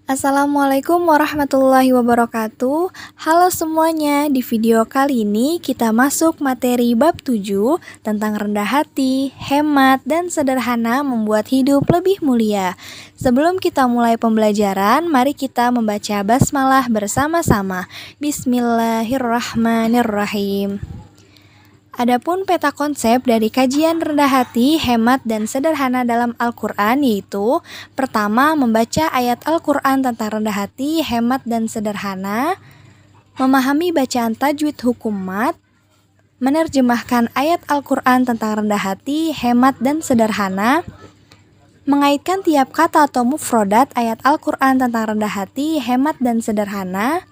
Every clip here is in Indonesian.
Assalamualaikum warahmatullahi wabarakatuh. Halo semuanya, di video kali ini kita masuk materi bab 7 tentang rendah hati, hemat, dan sederhana membuat hidup lebih mulia. Sebelum kita mulai pembelajaran, mari kita membaca basmalah bersama-sama. Bismillahirrahmanirrahim. Adapun peta konsep dari kajian rendah hati, hemat, dan sederhana dalam Al-Quran yaitu: pertama, membaca ayat Al-Quran tentang rendah hati, hemat, dan sederhana, memahami bacaan tajwid hukum mat, menerjemahkan ayat Al-Quran tentang rendah hati, hemat, dan sederhana, mengaitkan tiap kata atau mufrodat ayat Al-Quran tentang rendah hati, hemat, dan sederhana,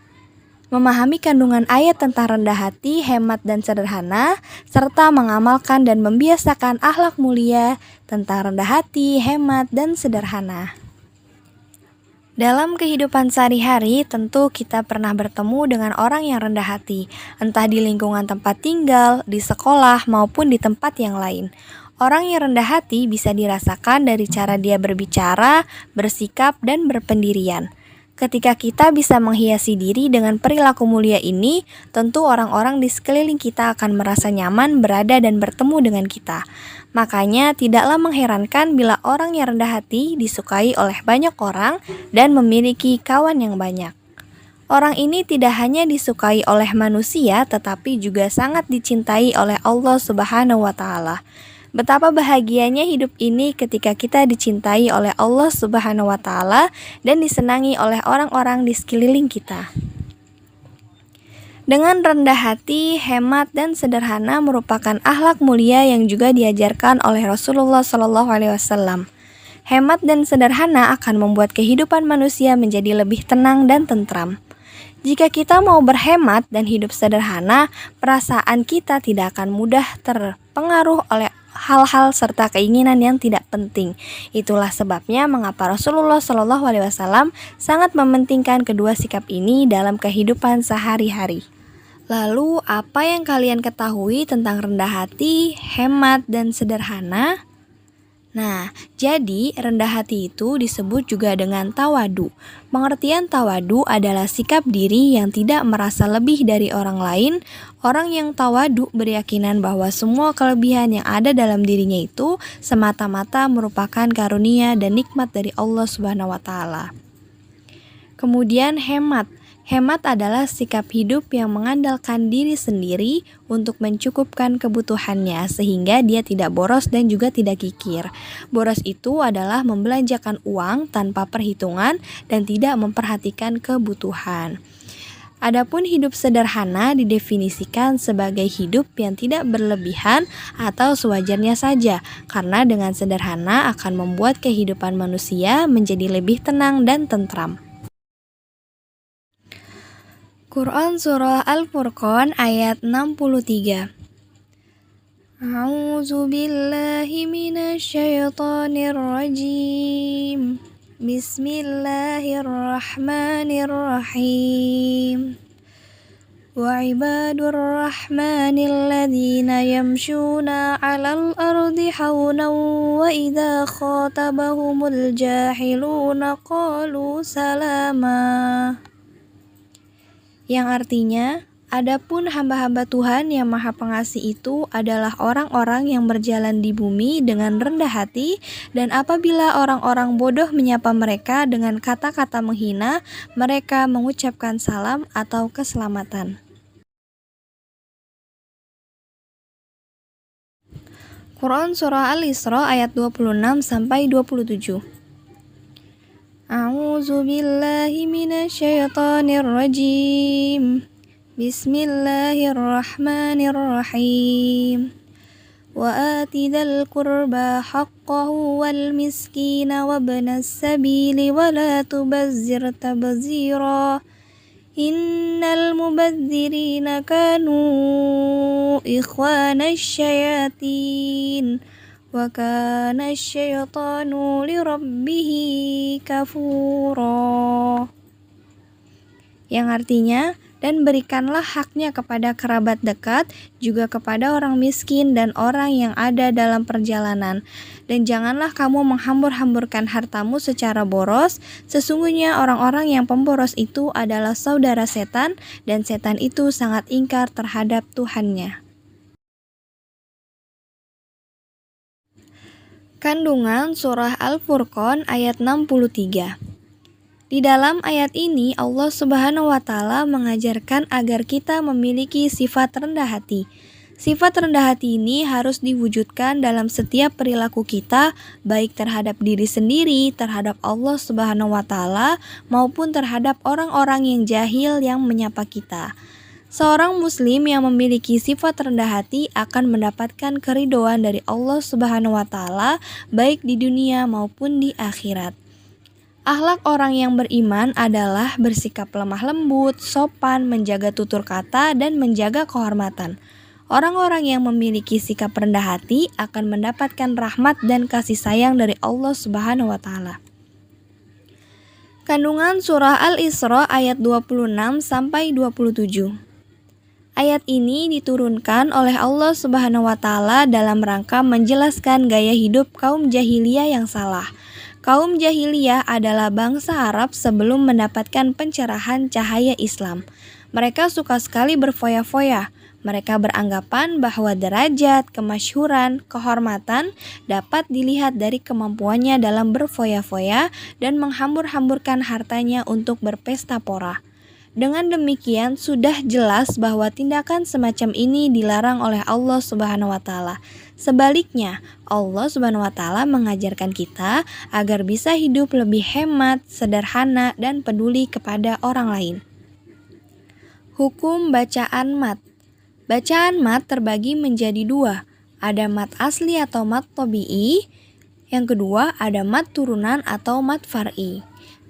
memahami kandungan ayat tentang rendah hati, hemat, dan sederhana, serta mengamalkan dan membiasakan akhlak mulia tentang rendah hati, hemat, dan sederhana. Dalam kehidupan sehari-hari, tentu kita pernah bertemu dengan orang yang rendah hati, entah di lingkungan tempat tinggal, di sekolah, maupun di tempat yang lain. Orang yang rendah hati bisa dirasakan dari cara dia berbicara, bersikap, dan berpendirian. Ketika kita bisa menghiasi diri dengan perilaku mulia ini, tentu orang-orang di sekeliling kita akan merasa nyaman berada dan bertemu dengan kita. Makanya tidaklah mengherankan bila orang yang rendah hati disukai oleh banyak orang dan memiliki kawan yang banyak. Orang ini tidak hanya disukai oleh manusia, tetapi juga sangat dicintai oleh Allah Subhanahu wa Ta'ala. Betapa bahagianya hidup ini ketika kita dicintai oleh Allah Subhanahu wa Ta'ala dan disenangi oleh orang-orang di sekeliling kita. Dengan rendah hati, hemat, dan sederhana merupakan akhlak mulia yang juga diajarkan oleh Rasulullah SAW. Hemat dan sederhana akan membuat kehidupan manusia menjadi lebih tenang dan tentram. Jika kita mau berhemat dan hidup sederhana, perasaan kita tidak akan mudah terpengaruh oleh hal-hal serta keinginan yang tidak penting. Itulah sebabnya mengapa Rasulullah SAW sangat mementingkan kedua sikap ini dalam kehidupan sehari-hari. Lalu, apa yang kalian ketahui tentang rendah hati, hemat, dan sederhana? Nah, jadi rendah hati itu disebut juga dengan tawadu. Pengertian tawadu adalah sikap diri yang tidak merasa lebih dari orang lain. Orang yang tawadu berkeyakinan bahwa semua kelebihan yang ada dalam dirinya itu semata-mata merupakan karunia dan nikmat dari Allah Subhanahu wa Ta'ala. Kemudian hemat. Hemat adalah sikap hidup yang mengandalkan diri sendiri untuk mencukupkan kebutuhannya sehingga dia tidak boros dan juga tidak kikir. Boros itu adalah membelanjakan uang tanpa perhitungan dan tidak memperhatikan kebutuhan. Adapun hidup sederhana didefinisikan sebagai hidup yang tidak berlebihan atau sewajarnya saja, karena dengan sederhana akan membuat kehidupan manusia menjadi lebih tenang dan tentram. Quran Surah Al-Furqan ayat 63. A'udzu billahi minasyaitonir rajim. Bismillahirrahmanirrahim. Wa ibadur rahmanil ladzina yamshuna 'alal ardi hawnan wa idza khatabahumul jahiluna qalu salama. Yang artinya, adapun hamba-hamba Tuhan yang Maha Pengasih itu adalah orang-orang yang berjalan di bumi dengan rendah hati, dan apabila orang-orang bodoh menyapa mereka dengan kata-kata menghina, mereka mengucapkan salam atau keselamatan. Quran Surah Al-Isra ayat 26-27. A'udzu billahi minasyaitonir rajim. Bismillahirrahmanirrahim. Wa ati dzal qurba haqqahu wal miskina wabnas sabili wa la tubazzir tabzira. Innal mubadzirina kanu ikhwanasy syayatin. Wa kana asy-syaitanu lirabbihi kafura. Yang artinya, dan berikanlah haknya kepada kerabat dekat, juga kepada orang miskin dan orang yang ada dalam perjalanan. Dan janganlah kamu menghambur-hamburkan hartamu secara boros, sesungguhnya orang-orang yang pemboros itu adalah saudara setan, dan setan itu sangat ingkar terhadap Tuhannya. Kandungan Surah Al-Furqan ayat 63. Di dalam ayat ini Allah Subhanahu wa taala mengajarkan agar kita memiliki sifat rendah hati. Sifat rendah hati ini harus diwujudkan dalam setiap perilaku kita, baik terhadap diri sendiri, terhadap Allah Subhanahu wa taala, maupun terhadap orang-orang yang jahil yang menyapa kita. Seorang muslim yang memiliki sifat rendah hati akan mendapatkan keridhaan dari Allah Subhanahu wa taala baik di dunia maupun di akhirat. Akhlak orang yang beriman adalah bersikap lemah lembut, sopan, menjaga tutur kata, dan menjaga kehormatan. Orang-orang yang memiliki sikap rendah hati akan mendapatkan rahmat dan kasih sayang dari Allah Subhanahu wa taala. Kandungan Surah Al-Isra ayat 26 sampai 27. Ayat ini diturunkan oleh Allah Subhanahu wa taala dalam rangka menjelaskan gaya hidup kaum jahiliyah yang salah. Kaum jahiliyah adalah bangsa Arab sebelum mendapatkan pencerahan cahaya Islam. Mereka suka sekali berfoya-foya. Mereka beranggapan bahwa derajat, kemasyhuran, kehormatan dapat dilihat dari kemampuannya dalam berfoya-foya dan menghambur-hamburkan hartanya untuk berpesta pora. Dengan demikian sudah jelas bahwa tindakan semacam ini dilarang oleh Allah Subhanahu wa taala. Sebaliknya, Allah Subhanahu wa taala mengajarkan kita agar bisa hidup lebih hemat, sederhana, dan peduli kepada orang lain. Hukum bacaan mat. Bacaan mat terbagi menjadi dua. Ada mat asli atau mat tabi'i. Yang kedua ada mat turunan atau mat far'i.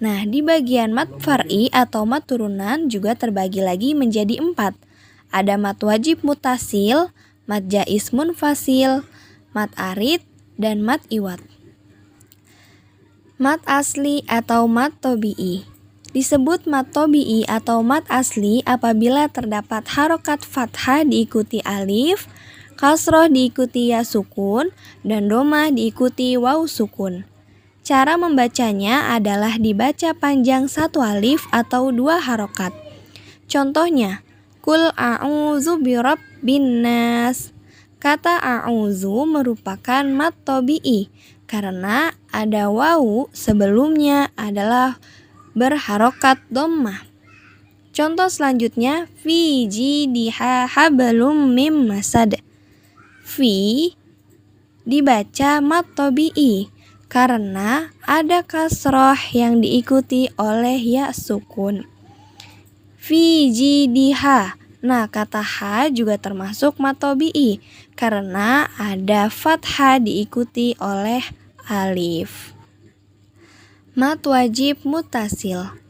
Nah, di bagian mat far'i atau mat turunan juga terbagi lagi menjadi 4. Ada mat wajib mutasil, mat jaiz munfasil, mat arid, dan mat iwad. Mat asli atau mat tabi'i. Disebut mat tabi'i atau mat asli apabila terdapat harokat fathah diikuti alif, kasroh diikuti ya sukun, dan domah diikuti waw sukun. Cara membacanya adalah dibaca panjang satu alif atau 2 harokat. Contohnya, Kul a'udzu birabbin nas. Kata a'udzu merupakan mat tabi'i karena ada wawu sebelumnya adalah berharokat dhammah. Contoh selanjutnya, fi jidiha hablum mim masad. Fi dibaca mat tabi'i karena ada kasroh yang diikuti oleh ya sukun. Fi jidiha. Nah, kata ha juga termasuk mat tabi'i karena ada fathah diikuti oleh alif. Mat wajib mutasil.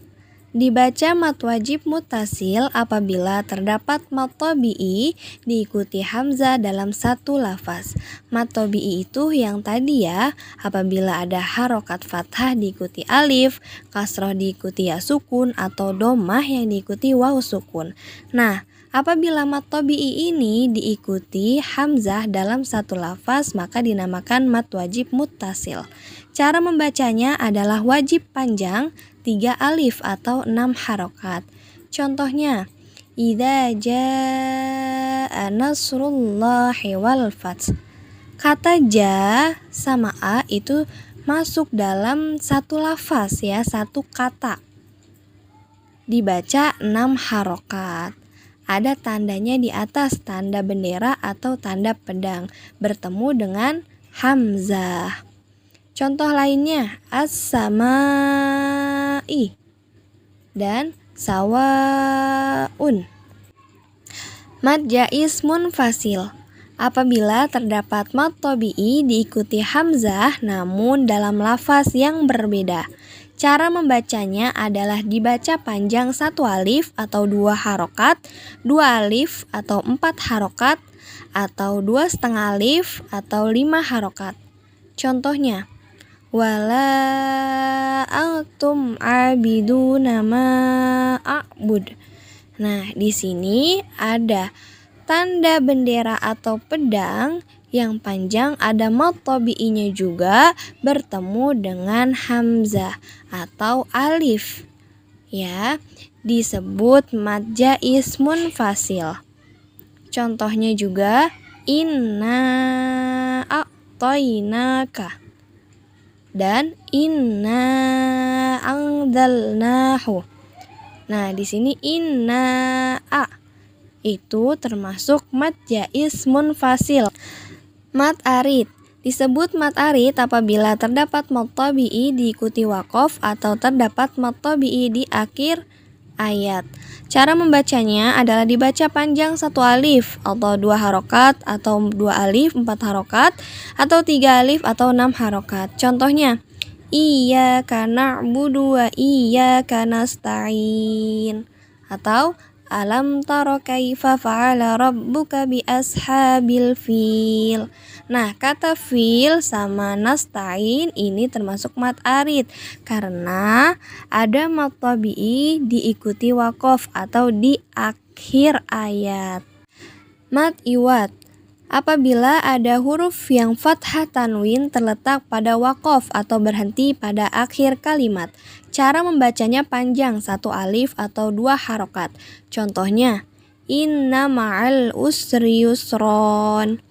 Dibaca mat wajib mutasil apabila terdapat mat tabi'i diikuti hamzah dalam satu lafaz. Mat tabi'i itu yang tadi ya, apabila ada harokat fathah diikuti alif, kasroh diikuti ya sukun, atau domah yang diikuti waw sukun. Nah, apabila mat tabi'i ini diikuti hamzah dalam satu lafaz maka dinamakan mat wajib mutasil. Cara membacanya adalah wajib panjang 3 alif atau 6 harokat. Contohnya, Idza jaa nasrullahi wal fath. Kata ja sama a itu masuk dalam satu lafaz ya, satu kata. Dibaca 6 harokat. Ada tandanya di atas, tanda bendera atau tanda pedang bertemu dengan hamzah. Contoh lainnya, as-samai dan sawaun. Mat jaiz munfasil. Apabila terdapat mat tabi'i diikuti hamzah namun dalam lafaz yang berbeda. Cara membacanya adalah dibaca panjang 1 alif atau 2 harokat, 2 alif atau 4 harokat, atau 2,5 alif atau 5 harokat. Contohnya, wala antum abiduna ma a'bud. Nah, di sini ada tanda bendera atau pedang yang panjang, ada mad tabi'inya juga bertemu dengan hamzah atau alif. Ya, disebut mad jaiz munfasil. Contohnya juga inna a'tainaka dan inna anzalnahu. Nah, di sini inna a itu termasuk mad jaiz munfasil. Mad arid disebut mad arid apabila terdapat mad tabi'i diikuti waqaf atau terdapat mad tabi'i di akhir ayat. Cara membacanya adalah dibaca panjang 1 alif atau 2 harokat atau 2 alif 4 harokat atau 3 alif atau 6 harokat. Contohnya, iyyaka na'budu wa iyyaka nasta'in atau alam tara kaifa fa'ala rabbuka bi ashabil fil. Nah, kata fil sama nasta'in ini termasuk mad arid karena ada mad tabi'i diikuti waqaf atau di akhir ayat. Mad iwad apabila ada huruf yang fathah tanwin terletak pada waqaf atau berhenti pada akhir kalimat. Cara membacanya panjang 1 alif atau 2 harokat. Contohnya, inna ma'al usri yusron.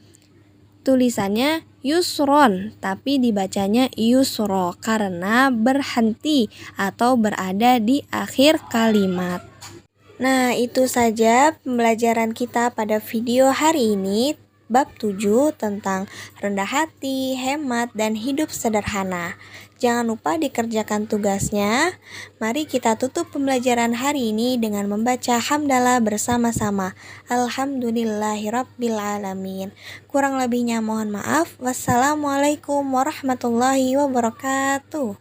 Tulisannya yusron, tapi dibacanya yusro karena berhenti atau berada di akhir kalimat. Nah, itu saja pembelajaran kita pada video hari ini. Bab 7 tentang rendah hati, hemat, dan hidup sederhana. Jangan lupa dikerjakan tugasnya. Mari kita tutup pembelajaran hari ini dengan membaca hamdalah bersama-sama. Alhamdulillahirrabbilalamin. Kurang lebihnya mohon maaf. Wassalamualaikum warahmatullahi wabarakatuh.